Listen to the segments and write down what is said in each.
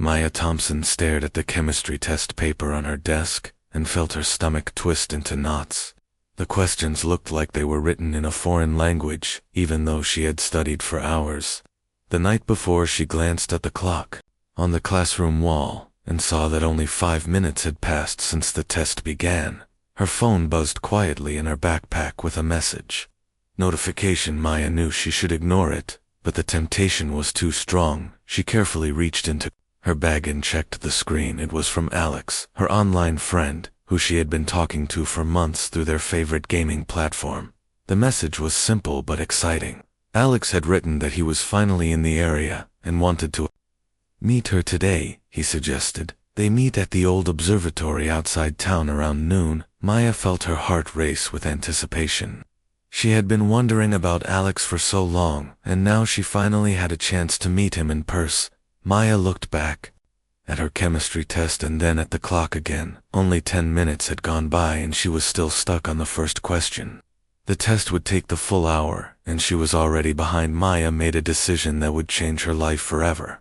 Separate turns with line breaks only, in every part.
Maya Thompson stared at the chemistry test paper on her desk and felt her stomach twist into knots. The questions looked like they were written in a foreign language, even though she had studied for hours. The night before, she glanced at the clock on the classroom wall and saw that only 5 minutes had passed since the test began. Her phone buzzed quietly in her backpack with a message. Notification. Maya knew she should ignore it, but the temptation was too strong. She carefully reached into her bag and checked the screen. It was from Alex, her online friend, who she had been talking to for months through their favorite gaming platform. The message was simple but exciting. Alex had written that he was finally in the area and wanted to meet her today, he suggested. They meet at the old observatory outside town around noon. Maya felt her heart race with anticipation. She had been wondering about Alex for so long, and now she finally had a chance to meet him in person. Maya looked back at her chemistry test and then at the clock again. Only 10 minutes had gone by and she was still stuck on the first question. The test would take the full hour, and she was already behind. Maya made a decision that would change her life forever.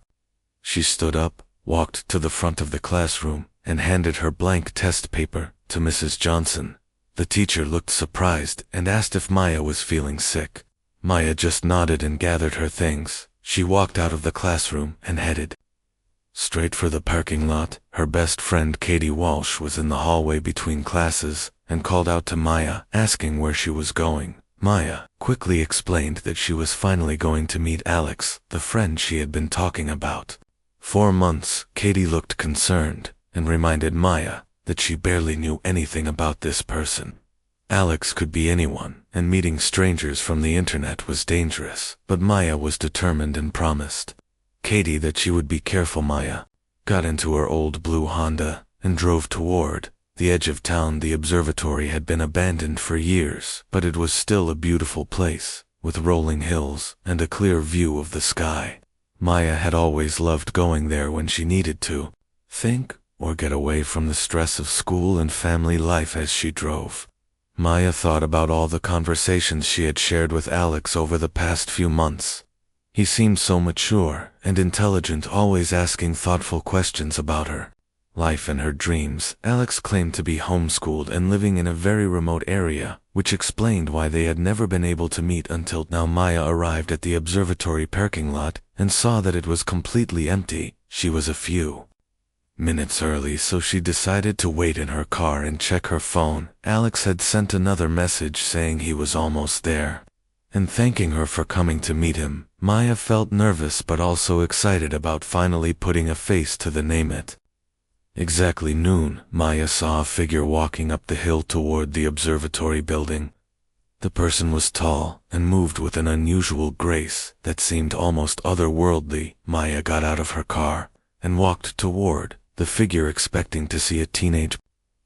She stood up, walked to the front of the classroom, and handed her blank test paper to Mrs. Johnson. The teacher looked surprised and asked if Maya was feeling sick. Maya just nodded and gathered her things. She walked out of the classroom and headed straight for the parking lot. Her best friend Katie Walsh was in the hallway between classes and called out to Maya, asking where she was going. Maya quickly explained that she was finally going to meet Alex, the friend she had been talking about. 4 months. Katie looked concerned and reminded Maya that she barely knew anything about this person. Alex could be anyone, and meeting strangers from the internet was dangerous, but Maya was determined and promised Katie that she would be careful. Maya got into her old blue Honda and drove toward the edge of town. The observatory had been abandoned for years, but it was still a beautiful place, with rolling hills and a clear view of the sky. Maya had always loved going there when she needed to think or get away from the stress of school and family life. As she drove, Maya thought about all the conversations she had shared with Alex over the past few months. He seemed so mature and intelligent, always asking thoughtful questions about her life and her dreams. Alex claimed to be homeschooled and living in a very remote area, which explained why they had never been able to meet until now. Maya arrived at the observatory parking lot and saw that it was completely empty. She was a few minutes early, so she decided to wait in her car and check her phone. Alex had sent another message saying he was almost there and thanking her for coming to meet him. Maya felt nervous but also excited about finally putting a face to the name. At exactly noon, Maya saw a figure walking up the hill toward the observatory building. The person was tall and moved with an unusual grace that seemed almost otherworldly. Maya got out of her car and walked toward the figure, expecting to see a teenage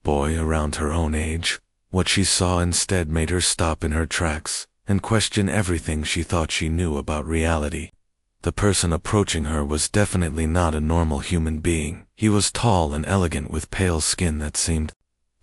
boy around her own age. What she saw instead made her stop in her tracks and question everything she thought she knew about reality. The person approaching her was definitely not a normal human being. He was tall and elegant with pale skin that seemed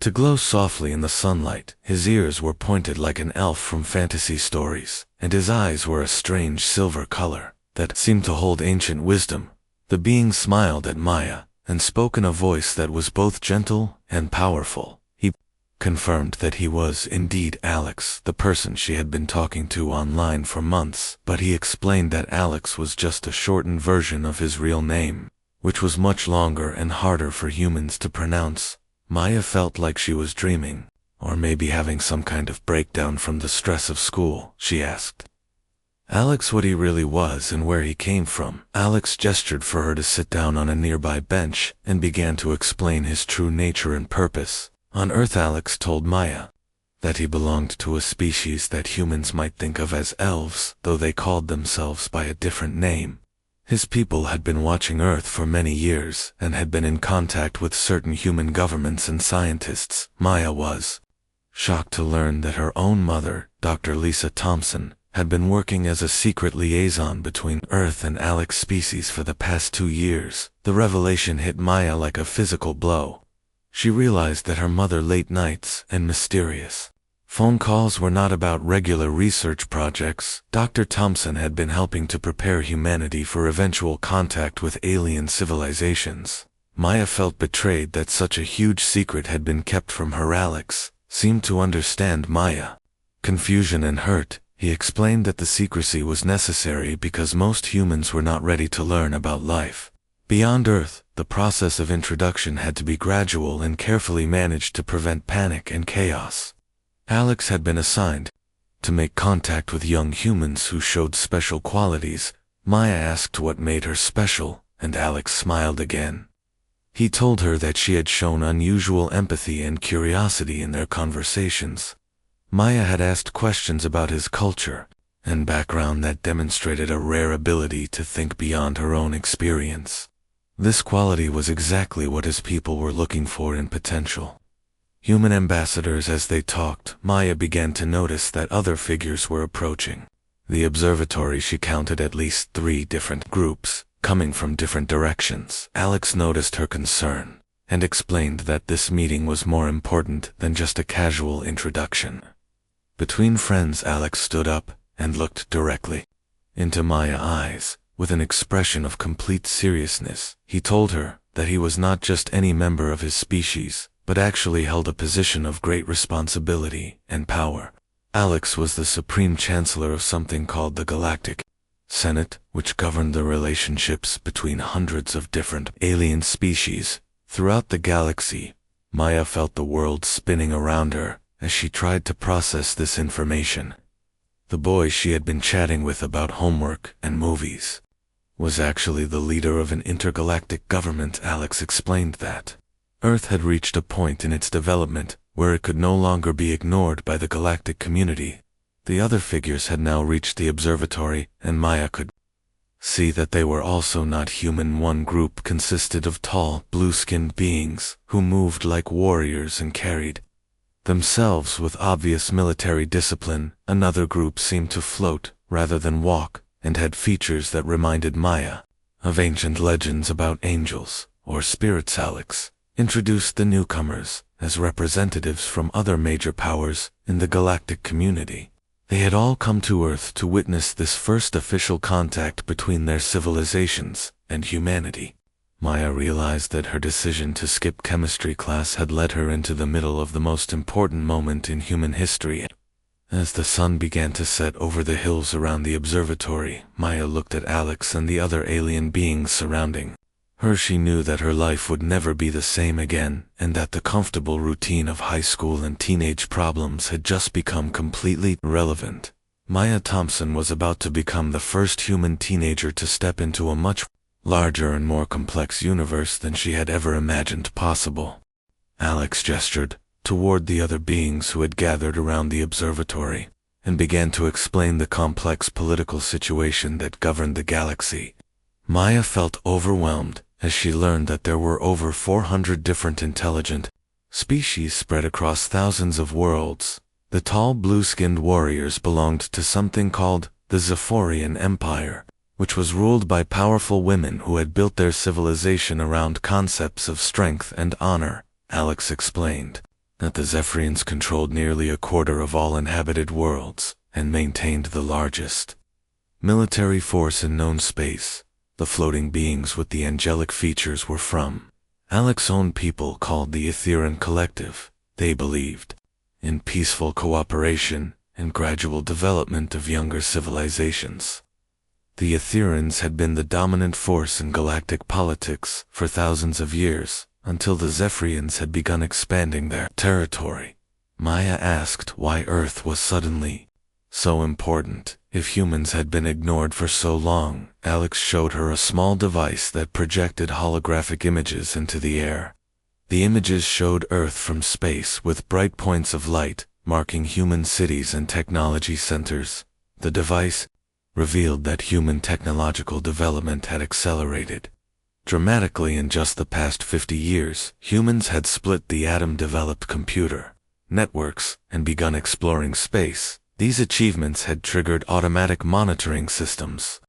to glow softly in the sunlight. His ears were pointed like an elf from fantasy stories, and his eyes were a strange silver color that seemed to hold ancient wisdom. The being smiled at Maya and spoke in a voice that was both gentle and powerful. He confirmed that he was indeed Alex, the person she had been talking to online for months, but he explained that Alex was just a shortened version of his real name, which was much longer and harder for humans to pronounce. Maya felt like she was dreaming, or maybe having some kind of breakdown from the stress of school. She asked Alex what he really was and where he came from. Alex gestured for her to sit down on a nearby bench and began to explain his true nature and purpose. On Earth, Alex told Maya that he belonged to a species that humans might think of as elves, though they called themselves by a different name. His people had been watching Earth for many years and had been in contact with certain human governments and scientists. Maya was shocked to learn that her own mother, Dr. Lisa Thompson, had been working as a secret liaison between Earth and Alex species for the past 2 years. The revelation hit Maya like a physical blow. She realized that her mother late nights and mysterious Phone calls were not about regular research projects. Dr. Thompson had been helping to prepare humanity for eventual contact with alien civilizations. Maya felt betrayed that such a huge secret had been kept from her. Alex seemed to understand Maya. Confusion and hurt, he explained that the secrecy was necessary because most humans were not ready to learn about life beyond Earth. The process of introduction had to be gradual and carefully managed to prevent panic and chaos. Alex had been assigned to make contact with young humans who showed special qualities. Maya asked what made her special, and Alex smiled again. He told her that she had shown unusual empathy and curiosity in their conversations. Maya had asked questions about his culture and background that demonstrated a rare ability to think beyond her own experience. This quality was exactly what his people were looking for in potential human ambassadors. As they talked, Maya began to notice that other figures were approaching the observatory. She counted at least 3 different groups, coming from different directions. Alex noticed her concern and explained that this meeting was more important than just a casual introduction. Between friends, Alex stood up and looked directly into Maya's eyes with an expression of complete seriousness. He told her that he was not just any member of his species, but actually held a position of great responsibility and power. Alex was the supreme chancellor of something called the Galactic Senate, which governed the relationships between hundreds of different alien species throughout the galaxy. Maya felt the world spinning around her as she tried to process this information. The boy she had been chatting with about homework and movies was actually the leader of an intergalactic government. Alex explained that Earth had reached a point in its development where it could no longer be ignored by the galactic community. The other figures had now reached the observatory, and Maya could see that they were also not human. One group consisted of tall, blue-skinned beings who moved like warriors and carried themselves with obvious military discipline. Another group seemed to float rather than walk, and had features that reminded Maya of ancient legends about angels or spirits. Alex introduced the newcomers as representatives from other major powers in the galactic community. They had all come to Earth to witness this first official contact between their civilizations and humanity. Maya realized that her decision to skip chemistry class had led her into the middle of the most important moment in human history. As the sun began to set over the hills around the observatory, Maya looked at Alex and the other alien beings surrounding her. She knew that her life would never be the same again, and that the comfortable routine of high school and teenage problems had just become completely irrelevant. Maya Thompson was about to become the first human teenager to step into a much larger and more complex universe than she had ever imagined possible. Alex gestured toward the other beings who had gathered around the observatory and began to explain the complex political situation that governed the galaxy. Maya felt overwhelmed as she learned that there were over 400 different intelligent species spread across thousands of worlds. The tall blue-skinned warriors belonged to something called the Zephyrian Empire, which was ruled by powerful women who had built their civilization around concepts of strength and honor. Alex explained that the Zephyrians controlled nearly a quarter of all inhabited worlds and maintained the largest military force in known space. The floating beings with the angelic features were from Alex's own people called the Etherian Collective. They believed in peaceful cooperation and gradual development of younger civilizations. The Etherians had been the dominant force in galactic politics for thousands of years, until the Zephyrians had begun expanding their territory. Maya asked why Earth was suddenly so important if humans had been ignored for so long. Alex showed her a small device that projected holographic images into the air. The images showed Earth from space with bright points of light, marking human cities and technology centers. The device revealed that human technological development had accelerated dramatically in just the past 50 years. Humans had split the atom, developed computer networks, and begun exploring space. These achievements had triggered automatic monitoring systems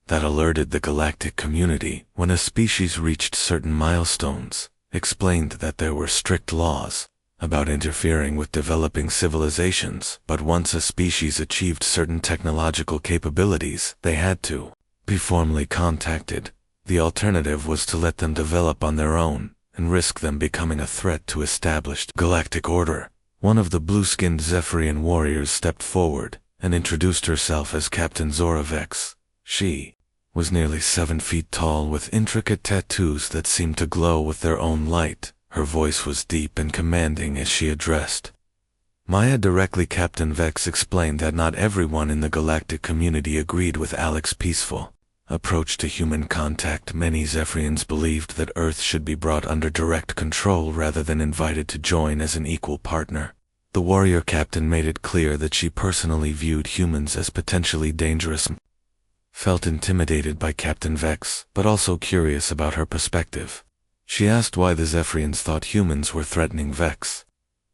that alerted the galactic community when a species reached certain milestones, explained that there were strict laws about interfering with developing civilizations, but once a species achieved certain technological capabilities, they had to be formally contacted. The alternative was to let them develop on their own, and risk them becoming a threat to established galactic order. One of the blue-skinned Zephyrian warriors stepped forward and introduced herself as Captain Zora Vex. She was nearly 7 feet tall with intricate tattoos that seemed to glow with their own light. Her voice was deep and commanding as she addressed Maya directly. Captain Vex explained that not everyone in the galactic community agreed with Alex's peaceful approach to human contact. Many Zephyrians believed that Earth should be brought under direct control rather than invited to join as an equal partner. The warrior captain made it clear that she personally viewed humans as potentially dangerous, felt intimidated by Captain Vex, but also curious about her perspective. She asked why the Zephyrians thought humans were threatening. Vex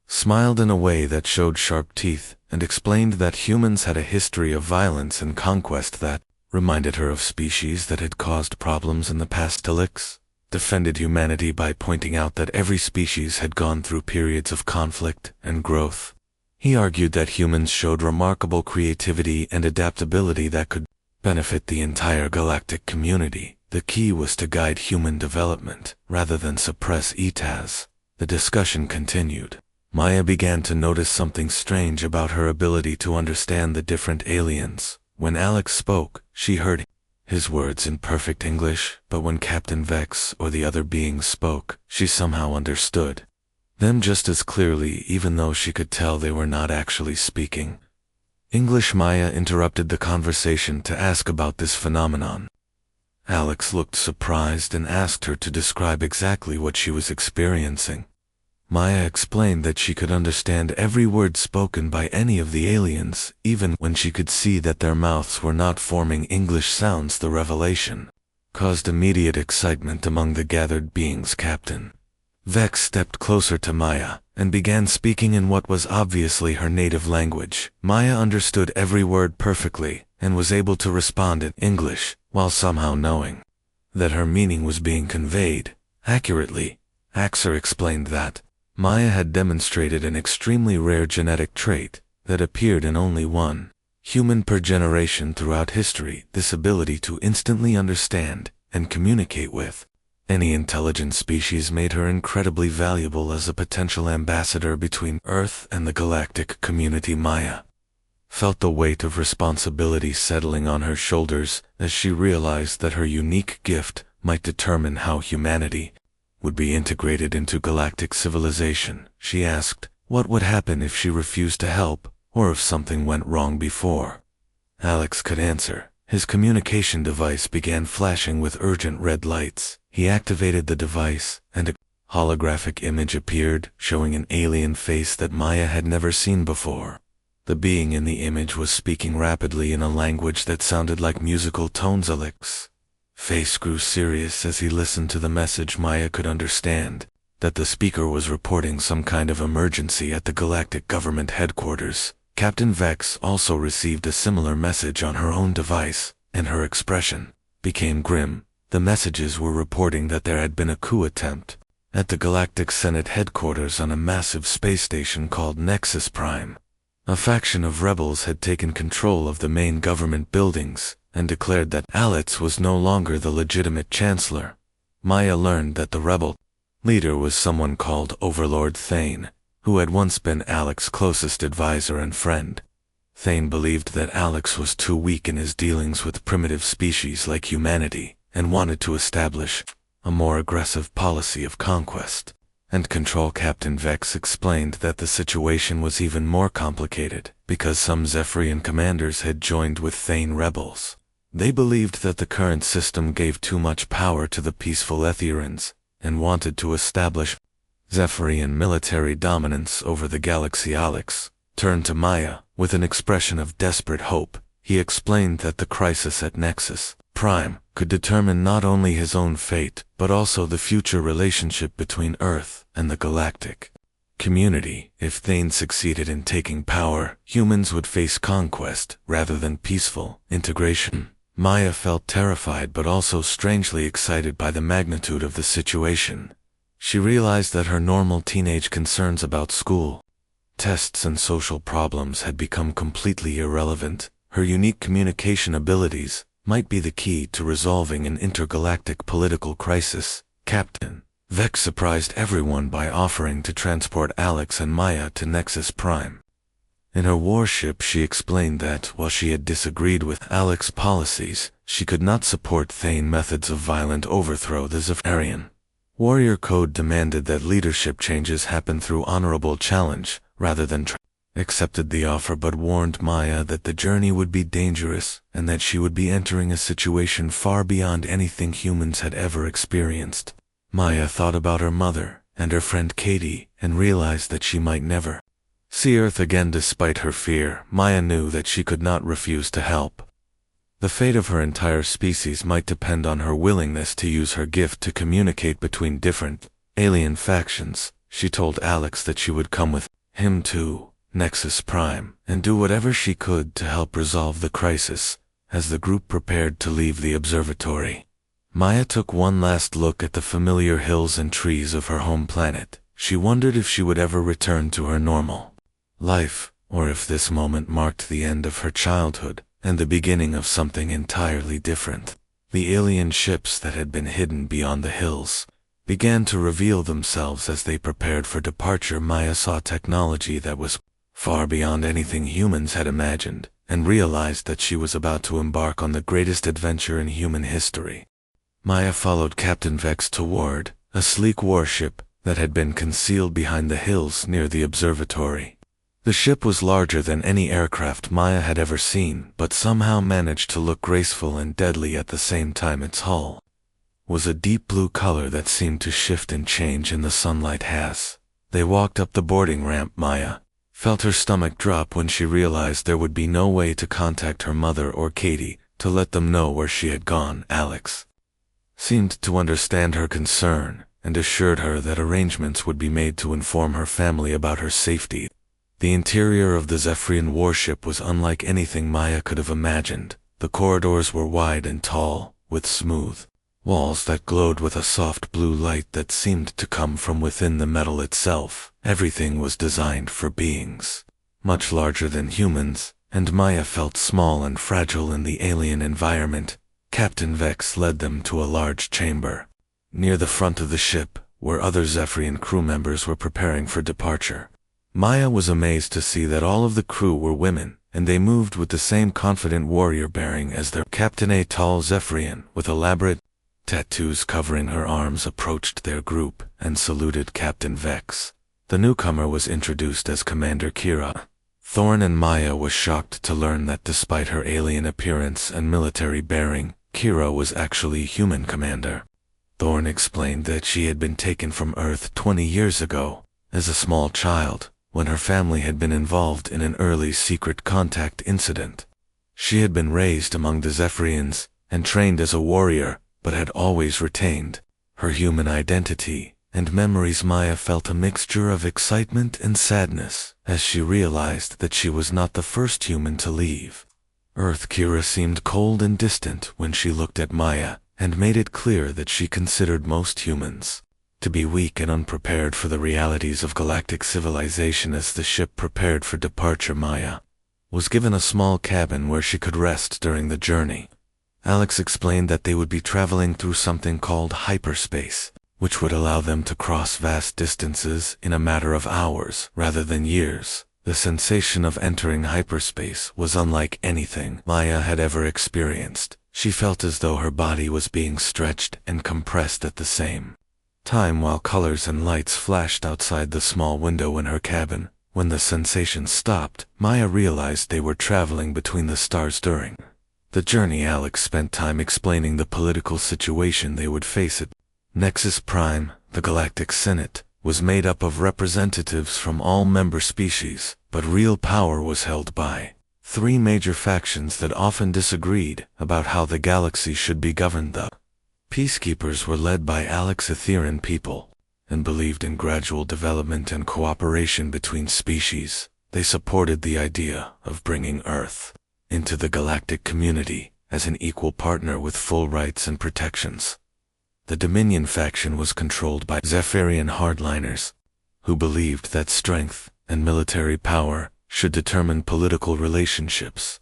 smiled in a way that showed sharp teeth, and explained that humans had a history of violence and conquest that reminded her of species that had caused problems in the past. Alex defended humanity by pointing out that every species had gone through periods of conflict and growth. He argued that humans showed remarkable creativity and adaptability that could benefit the entire galactic community. The key was to guide human development, rather than suppress it. As the discussion continued, Maya began to notice something strange about her ability to understand the different aliens. When Alex spoke, she heard his words in perfect English, but when Captain Vex or the other beings spoke, she somehow understood them just as clearly, even though she could tell they were not actually speaking English. Maya interrupted the conversation to ask about this phenomenon. Alex looked surprised and asked her to describe exactly what she was experiencing. Maya explained that she could understand every word spoken by any of the aliens, even when she could see that their mouths were not forming English sounds. The revelation caused immediate excitement among the gathered beings. Captain Vex stepped closer to Maya and began speaking in what was obviously her native language. Maya understood every word perfectly and was able to respond in English, while somehow knowing that her meaning was being conveyed accurately. Axer explained that Maya had demonstrated an extremely rare genetic trait that appeared in only one human per generation throughout history. This ability to instantly understand and communicate with any intelligent species made her incredibly valuable as a potential ambassador between Earth and the galactic community. Maya felt the weight of responsibility settling on her shoulders as she realized that her unique gift might determine how humanity would be integrated into galactic civilization. She asked what would happen if she refused to help, or if something went wrong. Before Alex could answer, his communication device began flashing with urgent red lights. He activated the device, and a holographic image appeared, showing an alien face that Maya had never seen before. The being in the image was speaking rapidly in a language that sounded like musical tones. Alex's face grew serious as he listened to the message. Maya could understand that the speaker was reporting some kind of emergency at the galactic government headquarters. Captain Vex also received a similar message on her own device, and her expression became grim. The messages were reporting that there had been a coup attempt at the Galactic Senate headquarters on a massive space station called Nexus Prime. A faction of rebels had taken control of the main government buildings and declared that Alex was no longer the legitimate chancellor. Maya learned that the rebel leader was someone called Overlord Thane, who had once been Alex's closest advisor and friend. Thane believed that Alex was too weak in his dealings with primitive species like humanity, and wanted to establish a more aggressive policy of conquest and control. Captain Vex explained that the situation was even more complicated because some Zephyrian commanders had joined with Thane rebels. They believed that the current system gave too much power to the peaceful Etherians and wanted to establish Zephyrian military dominance over the galaxy. Alex turned to Maya with an expression of desperate hope. He explained that the crisis at Nexus Prime could determine not only his own fate, but also the future relationship between Earth and the galactic community. If Thane succeeded in taking power, humans would face conquest rather than peaceful integration. Maya felt terrified but also strangely excited by the magnitude of the situation. She realized that her normal teenage concerns about school, tests and social problems had become completely irrelevant. Her unique communication abilities might be the key to resolving an intergalactic political crisis. Captain Vex surprised everyone by offering to transport Alex and Maya to Nexus Prime. In her warship, she explained that, while she had disagreed with Alex's policies, she could not support Thane methods of violent overthrow. The Zephyrian Warrior Code demanded that leadership changes happen through honorable challenge, rather than accepted the offer but warned Maya that the journey would be dangerous and that she would be entering a situation far beyond anything humans had ever experienced. Maya thought about her mother and her friend Katie and realized that she might never see Earth again. Despite her fear, Maya knew that she could not refuse to help. The fate of her entire species might depend on her willingness to use her gift to communicate between different alien factions. She told Alex that she would come with him to Nexus Prime and do whatever she could to help resolve the crisis. As the group prepared to leave the observatory, Maya took one last look at the familiar hills and trees of her home planet. She wondered if she would ever return to her normal life, or if this moment marked the end of her childhood and the beginning of something entirely different. The alien ships that had been hidden beyond the hills began to reveal themselves as they prepared for departure. Maya saw technology that was far beyond anything humans had imagined, and realized that she was about to embark on the greatest adventure in human history. Maya followed Captain Vex toward a sleek warship that had been concealed behind the hills near the observatory. The ship was larger than any aircraft Maya had ever seen, but somehow managed to look graceful and deadly at the same time. Its hull was a deep blue color that seemed to shift and change in the sunlight. As they walked up the boarding ramp, Maya felt her stomach drop when she realized there would be no way to contact her mother or Katie to let them know where she had gone. Alex seemed to understand her concern and assured her that arrangements would be made to inform her family about her safety. The interior of the Zephyrian warship was unlike anything Maya could have imagined. The corridors were wide and tall, with smooth walls that glowed with a soft blue light that seemed to come from within the metal itself. Everything was designed for beings much larger than humans, and Maya felt small and fragile in the alien environment. Captain Vex led them to a large chamber near the front of the ship, where other Zephyrian crew members were preparing for departure. Maya was amazed to see that all of the crew were women, and they moved with the same confident warrior bearing as their captain. A tall Zephyrian with elaborate tattoos covering her arms approached their group and saluted Captain Vex. The newcomer was introduced as Commander Kira. Thorn and Maya was shocked to learn that despite her alien appearance and military bearing, Kira was actually human commander. Thorn explained that she had been taken from Earth 20 years ago as a small child, when her family had been involved in an early secret contact incident. She had been raised among the Zephyrians and trained as a warrior, but had always retained her human identity and memories. Maya felt a mixture of excitement and sadness as she realized that she was not the first human to leave Earth. Kira seemed cold and distant when she looked at Maya, and made it clear that she considered most humans to be weak and unprepared for the realities of galactic civilization. As the ship prepared for departure, Maya was given a small cabin where she could rest during the journey. Alex explained that they would be traveling through something called hyperspace, which would allow them to cross vast distances in a matter of hours rather than years. The sensation of entering hyperspace was unlike anything Maya had ever experienced. She felt as though her body was being stretched and compressed at the same time, while colors and lights flashed outside the small window in her cabin. When the sensation stopped, Maya realized they were traveling between the stars. During the journey, Alex spent time explaining the political situation they would face at Nexus Prime. The Galactic Senate was made up of representatives from all member species, but real power was held by three major factions that often disagreed about how the galaxy should be governed. The Peacekeepers were led by Alex's Etherean people, and believed in gradual development and cooperation between species. They supported the idea of bringing Earth into the galactic community as an equal partner with full rights and protections. The Dominion faction was controlled by Zephyrian hardliners, who believed that strength and military power should determine political relationships.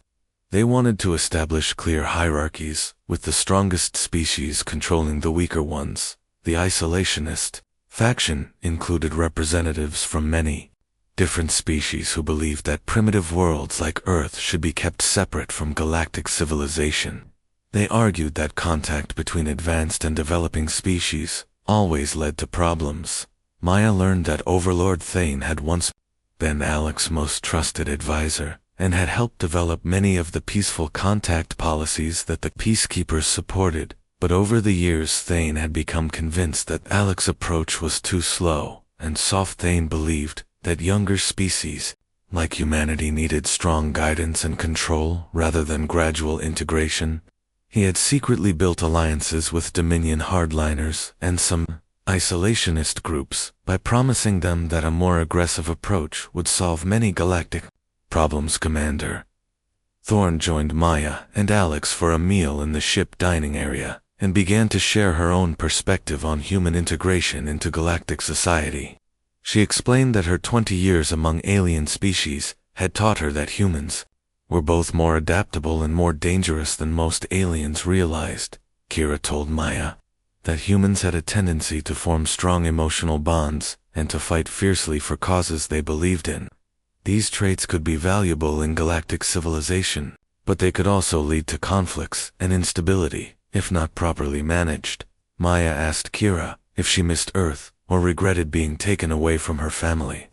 They wanted to establish clear hierarchies, with the strongest species controlling the weaker ones. The isolationist faction included representatives from many different species who believed that primitive worlds like Earth should be kept separate from galactic civilization. They argued that contact between advanced and developing species always led to problems. Maya learned that Overlord Thane had once been Alex's most trusted advisor, and had helped develop many of the peaceful contact policies that the Peacekeepers supported. But over the years Thane had become convinced that Alex's approach was too slow, and Soft Thane believed that younger species, like humanity, needed strong guidance and control rather than gradual integration. He had secretly built alliances with Dominion hardliners and some isolationist groups by promising them that a more aggressive approach would solve many galactic problems. Commander Thorn joined Maya and Alex for a meal in the ship dining area, and began to share her own perspective on human integration into galactic society. She explained that her 20 years among alien species had taught her that humans were both more adaptable and more dangerous than most aliens realized. Kira told Maya that humans had a tendency to form strong emotional bonds and to fight fiercely for causes they believed in. These traits could be valuable in galactic civilization, but they could also lead to conflicts and instability if not properly managed. Maya asked Kira if she missed Earth or regretted being taken away from her family.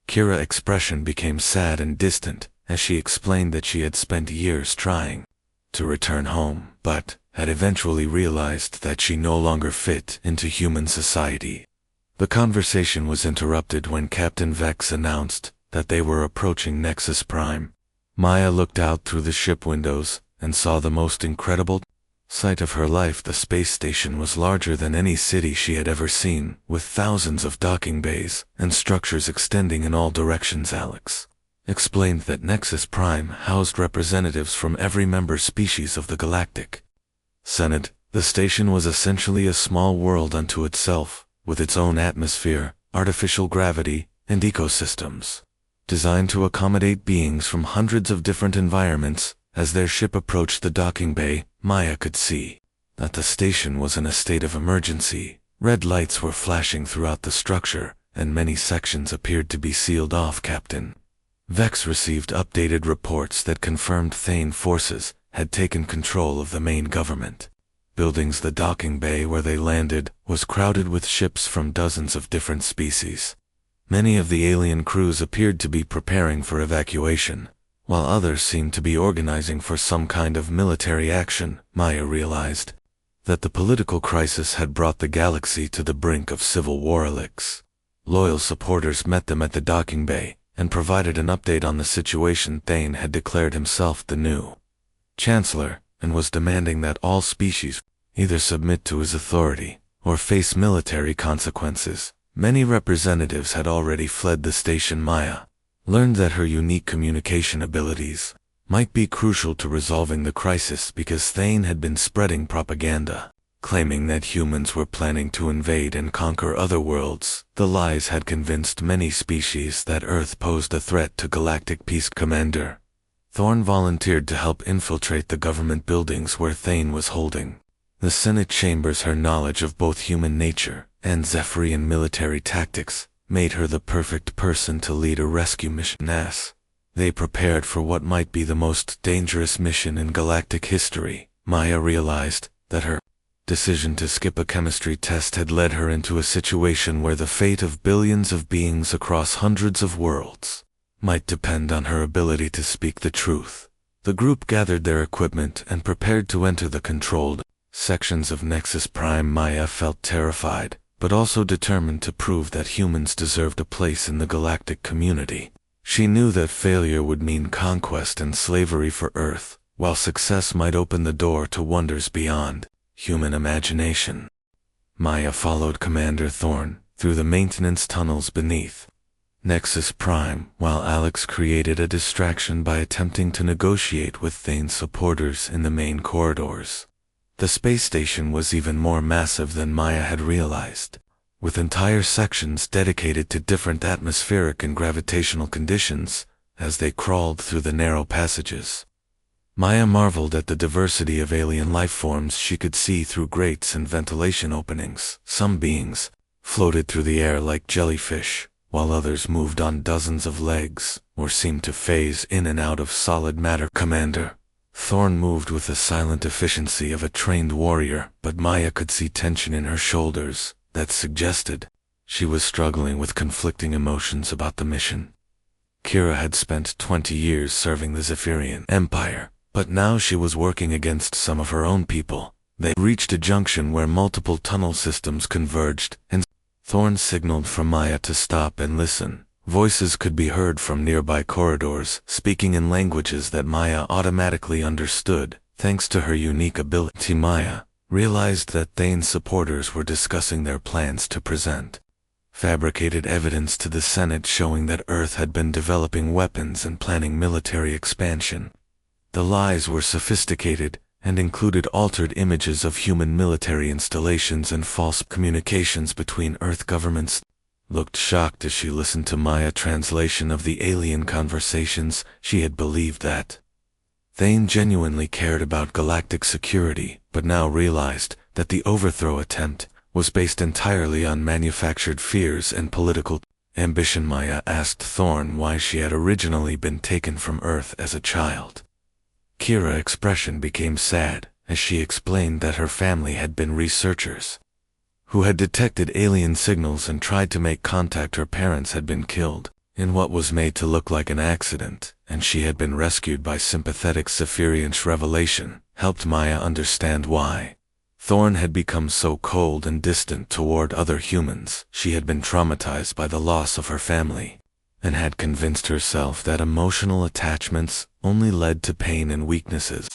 Kira's expression became sad and distant as she explained that she had spent years trying to return home, but had eventually realized that she no longer fit into human society. The conversation was interrupted when Captain Vex announced that they were approaching Nexus Prime. Maya looked out through the ship windows and saw the most incredible sight of her life. The space station was larger than any city she had ever seen, with thousands of docking bays and structures extending in all directions. Alex explained that Nexus Prime housed representatives from every member species of the Galactic Senate. The station was essentially a small world unto itself, with its own atmosphere, artificial gravity, and ecosystems, designed to accommodate beings from hundreds of different environments. As their ship approached the docking bay, Maya could see that the station was in a state of emergency. Red lights were flashing throughout the structure, and many sections appeared to be sealed off. Captain Vex received updated reports that confirmed Thane forces had taken control of the main government buildings. The docking bay where they landed was crowded with ships from dozens of different species. Many of the alien crews appeared to be preparing for evacuation, while others seemed to be organizing for some kind of military action. Maya realized that the political crisis had brought the galaxy to the brink of civil war. Alex loyal supporters met them at the docking bay and provided an update on the situation. Thane had declared himself the new chancellor and was demanding that all species either submit to his authority or face military consequences. Many representatives had already fled the station. Maya learned that her unique communication abilities might be crucial to resolving the crisis because Thane had been spreading propaganda, claiming that humans were planning to invade and conquer other worlds. The lies had convinced many species that Earth posed a threat to galactic peace. Commander Thorn volunteered to help infiltrate the government buildings where Thane was holding the Senate chambers. Her knowledge of both human nature and Zephyrian military tactics made her the perfect person to lead a rescue mission. As they prepared for what might be the most dangerous mission in galactic history, Maya realized that her decision to skip a chemistry test had led her into a situation where the fate of billions of beings across hundreds of worlds might depend on her ability to speak the truth. The group gathered their equipment and prepared to enter the controlled sections of Nexus Prime. Maya felt terrified, but also determined to prove that humans deserved a place in the galactic community. She knew that failure would mean conquest and slavery for Earth, while success might open the door to wonders beyond human imagination. Maya followed Commander Thorn through the maintenance tunnels beneath Nexus Prime, while Alex created a distraction by attempting to negotiate with Thane's supporters in the main corridors. The space station was even more massive than Maya had realized, with entire sections dedicated to different atmospheric and gravitational conditions as they crawled through the narrow passages. Maya marveled at the diversity of alien life forms she could see through grates and ventilation openings. Some beings floated through the air like jellyfish, while others moved on dozens of legs or seemed to phase in and out of solid matter. Commander Thorn moved with the silent efficiency of a trained warrior, but Maya could see tension in her shoulders that suggested she was struggling with conflicting emotions about the mission. Kira had spent 20 years serving the Zephyrian Empire, but now she was working against some of her own people. They reached a junction where multiple tunnel systems converged, and Thorn signaled for Maya to stop and listen. Voices could be heard from nearby corridors, speaking in languages that Maya automatically understood, thanks to her unique ability. Maya realized that Thane's supporters were discussing their plans to present fabricated evidence to the Senate showing that Earth had been developing weapons and planning military expansion. The lies were sophisticated and included altered images of human military installations and false communications between Earth governments. Looked shocked as she listened to Maya's translation of the alien conversations. She had believed that Thane genuinely cared about galactic security, but now realized that the overthrow attempt was based entirely on manufactured fears and political ambition. Maya asked Thorn why she had originally been taken from Earth as a child. Kira's expression became sad as she explained that her family had been researchers who had detected alien signals and tried to make contact. Her parents had been killed in what was made to look like an accident, and she had been rescued by sympathetic Zephyrian. Revelation helped Maya understand why Thorn had become so cold and distant toward other humans. She had been traumatized by the loss of her family, and had convinced herself that emotional attachments only led to pain and weaknesses.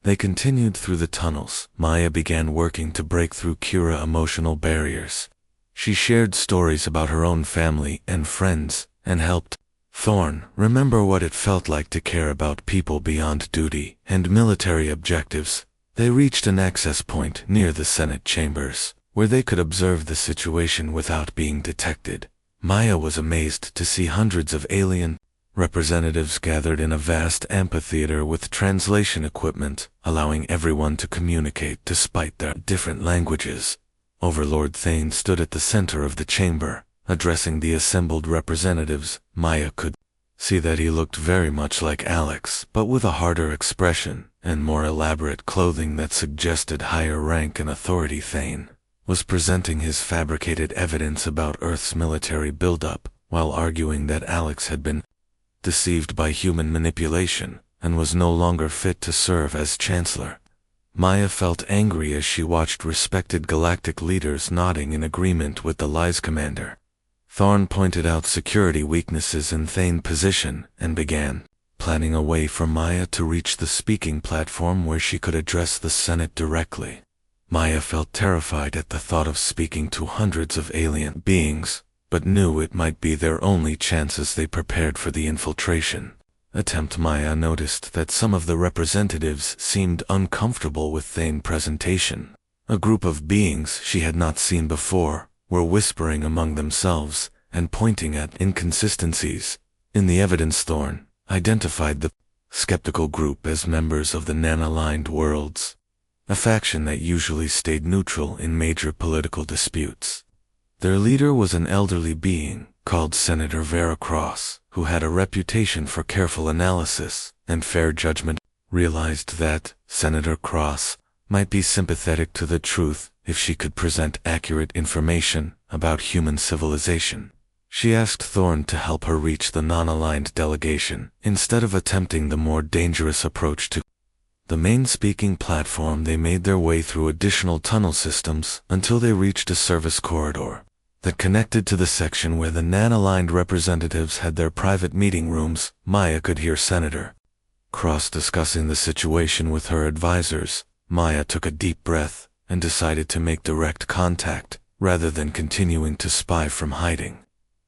They continued through the tunnels. Maya began working to break through Kira's emotional barriers. She shared stories about her own family and friends, and helped Thorn remember what it felt like to care about people beyond duty and military objectives. They reached an access point near the Senate chambers, where they could observe the situation without being detected. Maya was amazed to see hundreds of alien representatives gathered in a vast amphitheater with translation equipment, allowing everyone to communicate despite their different languages. Overlord Thane stood at the center of the chamber, addressing the assembled representatives. Maya could see that he looked very much like Alex, but with a harder expression and more elaborate clothing that suggested higher rank and authority. Thane was presenting his fabricated evidence about Earth's military buildup, while arguing that Alex had been deceived by human manipulation and was no longer fit to serve as Chancellor. Maya felt angry as she watched respected galactic leaders nodding in agreement with the lies. Commander Thorn pointed out security weaknesses in Thane's position and began planning a way for Maya to reach the speaking platform where she could address the Senate directly. Maya felt terrified at the thought of speaking to hundreds of alien beings, but knew it might be their only chance as they prepared for the infiltration attempt. Maya noticed that some of the representatives seemed uncomfortable with Thane's presentation. A group of beings she had not seen before were whispering among themselves and pointing at inconsistencies in the evidence. Thorn identified the skeptical group as members of the Nan-aligned Worlds, a faction that usually stayed neutral in major political disputes. Their leader was an elderly being called Senator Veracross, who had a reputation for careful analysis and fair judgment. Realized that Senator Cross might be sympathetic to the truth if she could present accurate information about human civilization. She asked Thorn to help her reach the non-aligned delegation, instead of attempting the more dangerous approach to the main speaking platform. They made their way through additional tunnel systems until they reached a service corridor that connected to the section where the non-aligned representatives had their private meeting rooms. Maya could hear Senator Cross discussing the situation with her advisors. Maya took a deep breath and decided to make direct contact rather than continuing to spy from hiding.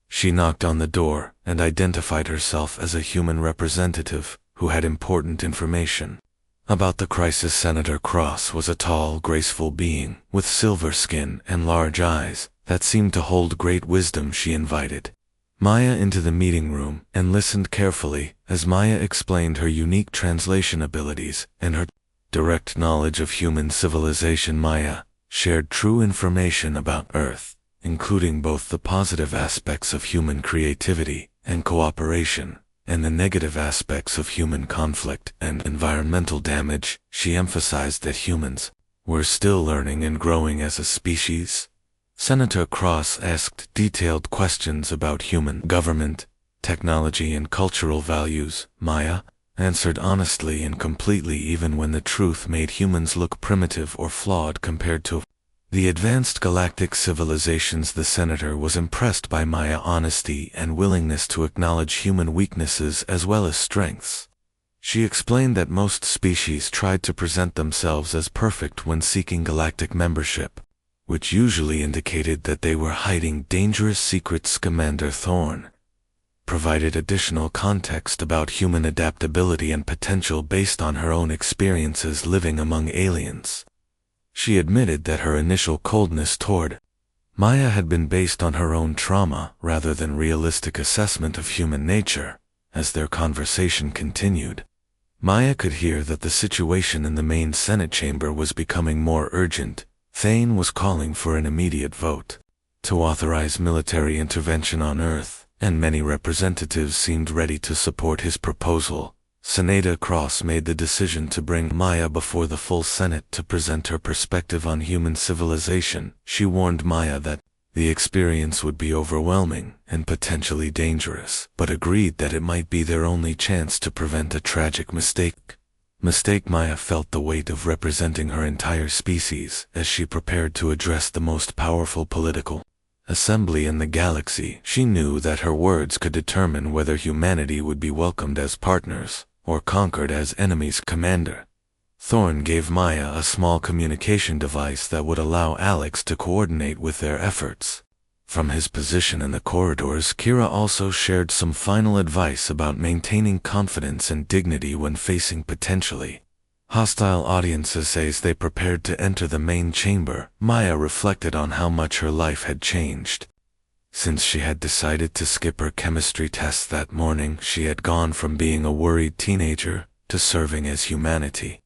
She knocked on the door and identified herself as a human representative who had important information. About the crisis, Senator Cross was a tall, graceful being with silver skin and large eyes that seemed to hold great wisdom. She invited Maya into the meeting room and listened carefully as Maya explained her unique translation abilities and her direct knowledge of human civilization. Maya shared true information about Earth, including both the positive aspects of human creativity and cooperation, and the negative aspects of human conflict and environmental damage. She emphasized that humans were still learning and growing as a species. Senator Cross asked detailed questions about human government, technology, and cultural values. Maya answered honestly and completely, even when the truth made humans look primitive or flawed compared to the advanced galactic civilizations. The senator was impressed by Maya's honesty and willingness to acknowledge human weaknesses as well as strengths. She explained that most species tried to present themselves as perfect when seeking galactic membership, which usually indicated that they were hiding dangerous secrets. Commander Thorne provided additional context about human adaptability and potential based on her own experiences living among aliens. She admitted that her initial coldness toward Maya had been based on her own trauma rather than realistic assessment of human nature. As their conversation continued, Maya could hear that the situation in the main Senate chamber was becoming more urgent. Thane was calling for an immediate vote to authorize military intervention on Earth, and many representatives seemed ready to support his proposal. Senator Cross made the decision to bring Maya before the full Senate to present her perspective on human civilization. She warned Maya that the experience would be overwhelming and potentially dangerous, but agreed that it might be their only chance to prevent a tragic mistake. Maya felt the weight of representing her entire species as she prepared to address the most powerful political assembly in the galaxy. She knew that her words could determine whether humanity would be welcomed as partners or conquered as enemies. Commander Thorne gave Maya a small communication device that would allow Alex to coordinate with their efforts from his position in the corridors. Kira also shared some final advice about maintaining confidence and dignity when facing potentially hostile audiences. As they prepared to enter the main chamber, Maya reflected on how much her life had changed. Since she had decided to skip her chemistry test that morning, she had gone from being a worried teenager to serving as humanity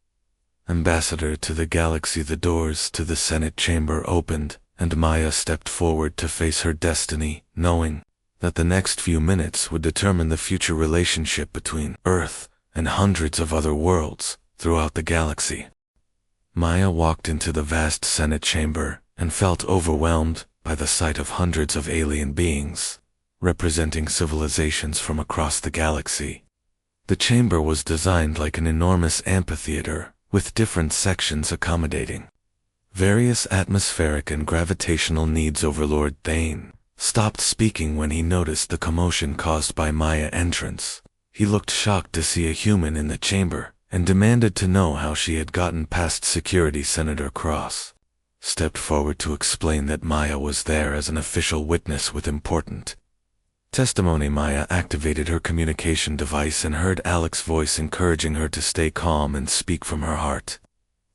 ambassador to the galaxy. The doors to the Senate chamber opened, and Maya stepped forward to face her destiny, knowing that the next few minutes would determine the future relationship between Earth and hundreds of other worlds throughout the galaxy. Maya walked into the vast Senate chamber and felt overwhelmed by the sight of hundreds of alien beings, representing civilizations from across the galaxy. The chamber was designed like an enormous amphitheater, with different sections accommodating various atmospheric and gravitational needs. Overlord Thane stopped speaking when he noticed the commotion caused by Maya's entrance. He looked shocked to see a human in the chamber and demanded to know how she had gotten past security. Senator Cross stepped forward to explain that Maya was there as an official witness with important testimony. Maya activated her communication device and heard Alex's voice encouraging her to stay calm and speak from her heart.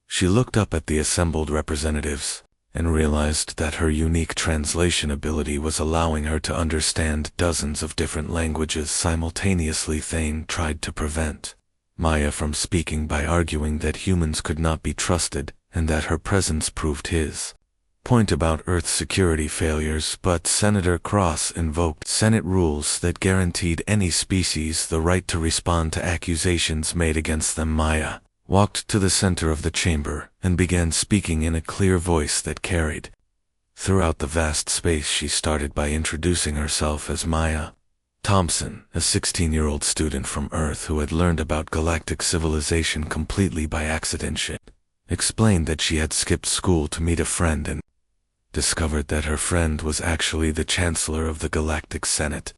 She looked up at the assembled representatives and realized that her unique translation ability was allowing her to understand dozens of different languages simultaneously. Thane tried to prevent Maya from speaking by arguing that humans could not be trusted and that her presence proved his point about Earth security failures, but Senator Cross invoked Senate rules that guaranteed any species the right to respond to accusations made against them. Maya walked to the center of the chamber and began speaking in a clear voice that carried throughout the vast space. She started by introducing herself as Maya Thompson, a 16-year-old student from Earth who had learned about galactic civilization completely by accident. She explained that she had skipped school to meet a friend and discovered that her friend was actually the Chancellor of the Galactic Senate.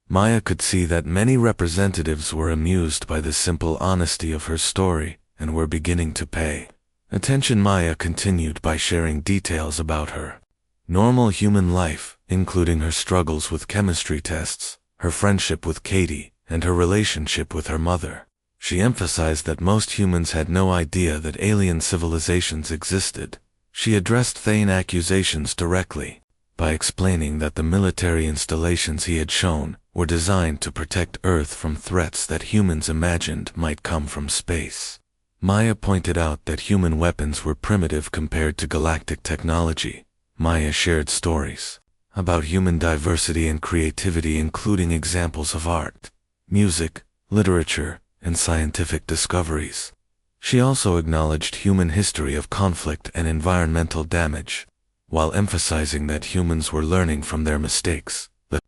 Maya could see that many representatives were amused by the simple honesty of her story and were beginning to pay attention. Maya continued by sharing details about her normal human life, including her struggles with chemistry tests, her friendship with Katie, and her relationship with her mother. She emphasized that most humans had no idea that alien civilizations existed. She addressed Thane accusations directly by explaining that the military installations he had shown were designed to protect Earth from threats that humans imagined might come from space. Maya pointed out that human weapons were primitive compared to galactic technology. Maya shared stories about human diversity and creativity, including examples of art, music, literature, and scientific discoveries. She also acknowledged human history of conflict and environmental damage, while emphasizing that humans were learning from their mistakes. The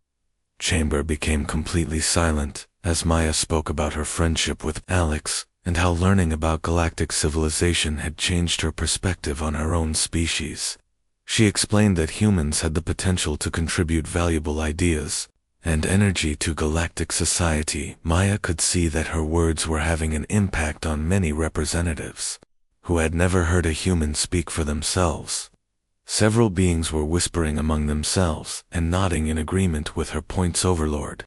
chamber became completely silent as Maya spoke about her friendship with Alex and how learning about galactic civilization had changed her perspective on her own species. She explained that humans had the potential to contribute valuable ideas and energy to galactic society. Maya could see that her words were having an impact on many representatives who had never heard a human speak for themselves. Several beings were whispering among themselves and nodding in agreement with her points. Overlord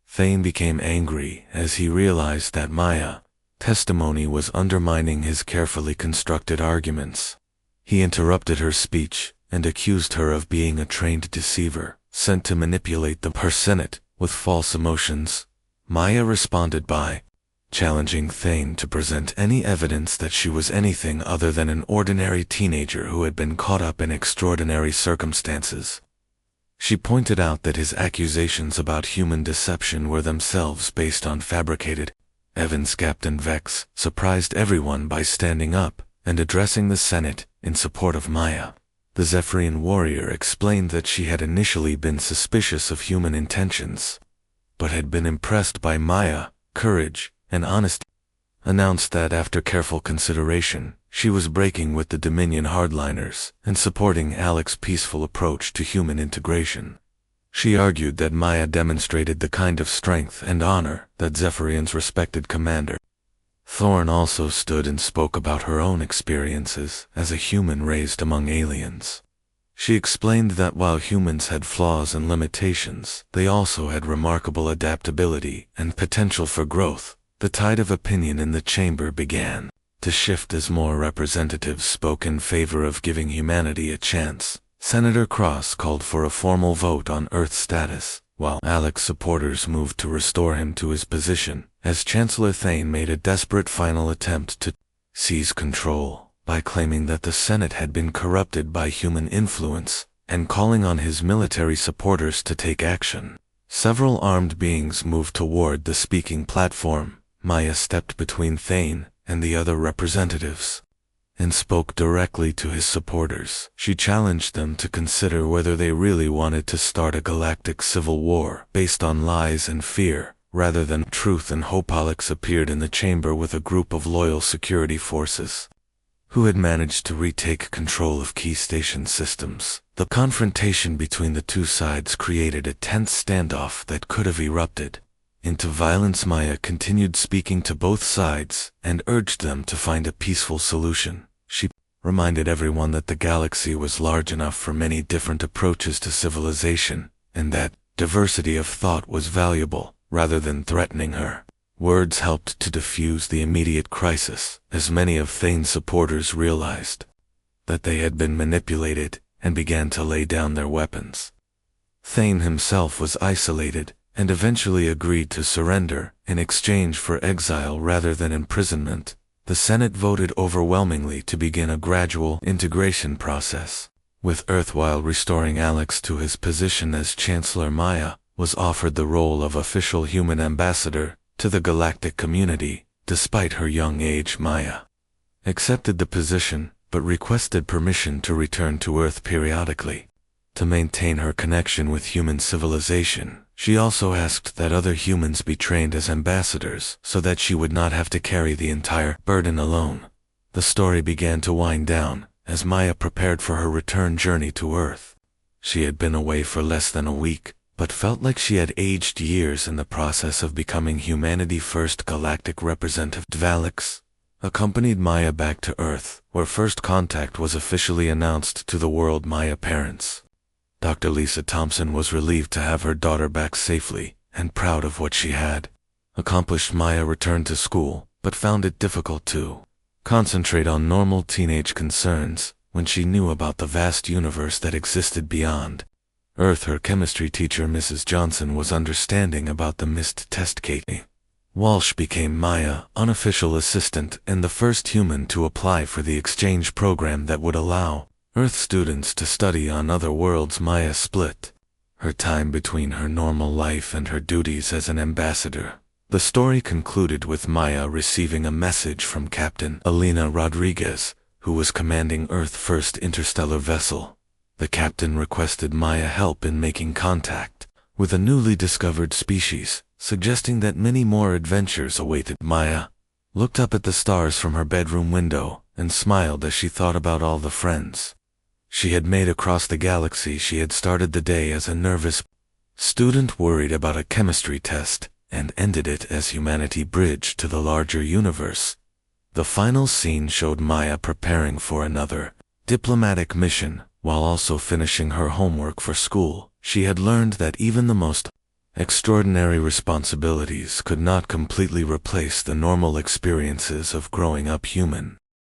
Thane became angry as he realized that Maya's testimony was undermining his carefully constructed arguments. He interrupted her speech and accused her of being a trained deceiver, sent to manipulate her Senate with false emotions. Maya responded by challenging Thane to present any evidence that she was anything other than an ordinary teenager who had been caught up in extraordinary circumstances. She pointed out that his accusations about human deception were themselves based on fabricated evidence. Captain Vex surprised everyone by standing up and addressing the Senate in support of Maya. The Zephyrian warrior explained that she had initially been suspicious of human intentions, but had been impressed by Maya's courage and honesty. Announced that after careful consideration, she was breaking with the Dominion hardliners and supporting Alex's peaceful approach to human integration. She argued that Maya demonstrated the kind of strength and honor that Zephyrians respected commander. Thorn also stood and spoke about her own experiences as a human raised among aliens. She explained that while humans had flaws and limitations, they also had remarkable adaptability and potential for growth. The tide of opinion in the chamber began to shift as more representatives spoke in favor of giving humanity a chance. Senator Cross called for a formal vote on Earth status, while Alex's supporters moved to restore him to his position, as Chancellor Thane made a desperate final attempt to seize control by claiming that the Senate had been corrupted by human influence and calling on his military supporters to take action. Several armed beings moved toward the speaking platform. Maya stepped between Thane and the other representatives and spoke directly to his supporters. She challenged them to consider whether they really wanted to start a galactic civil war based on lies and fear, rather than truth and hope. Alex appeared in the chamber with a group of loyal security forces who had managed to retake control of key station systems. The confrontation between the two sides created a tense standoff that could have erupted into violence. Maya continued speaking to both sides and urged them to find a peaceful solution. She reminded everyone that the galaxy was large enough for many different approaches to civilization, and that diversity of thought was valuable rather than threatening her. Words helped to diffuse the immediate crisis, as many of Thane's supporters realized that they had been manipulated and began to lay down their weapons. Thane himself was isolated and eventually agreed to surrender in exchange for exile rather than imprisonment. The Senate voted overwhelmingly to begin a gradual integration process with Earth. While restoring Alex to his position as Chancellor, Maya was offered the role of official human ambassador to the galactic community. Despite her young age, Maya accepted the position, but requested permission to return to Earth periodically to maintain her connection with human civilization. She also asked that other humans be trained as ambassadors so that she would not have to carry the entire burden alone. The story began to wind down as Maya prepared for her return journey to Earth. She had been away for less than a week, but felt like she had aged years in the process of becoming humanity's first galactic representative. Alex accompanied Maya back to Earth, where first contact was officially announced to the world. Maya parents, Dr. Lisa Thompson, was relieved to have her daughter back safely and proud of what she had Accomplished Maya returned to school, but found it difficult to concentrate on normal teenage concerns when she knew about the vast universe that existed beyond Earth. Her chemistry teacher, Mrs. Johnson, was understanding about the missed test. Katie Walsh became Maya's unofficial assistant and the first human to apply for the exchange program that would allow Earth students to study on other worlds. Maya split her time between her normal life and her duties as an ambassador. The story concluded with Maya receiving a message from Captain Elena Rodriguez, who was commanding Earth's first interstellar vessel. The captain requested Maya help in making contact with a newly discovered species, suggesting that many more adventures awaited. Maya looked up at the stars from her bedroom window and smiled as she thought about all the friends she had made across the galaxy. She had started the day as a nervous student worried about a chemistry test and ended it as humanity bridged to the larger universe. The final scene showed Maya preparing for another diplomatic mission while also finishing her homework for school. She had learned that even the most extraordinary responsibilities could not completely replace the normal experiences of growing up human.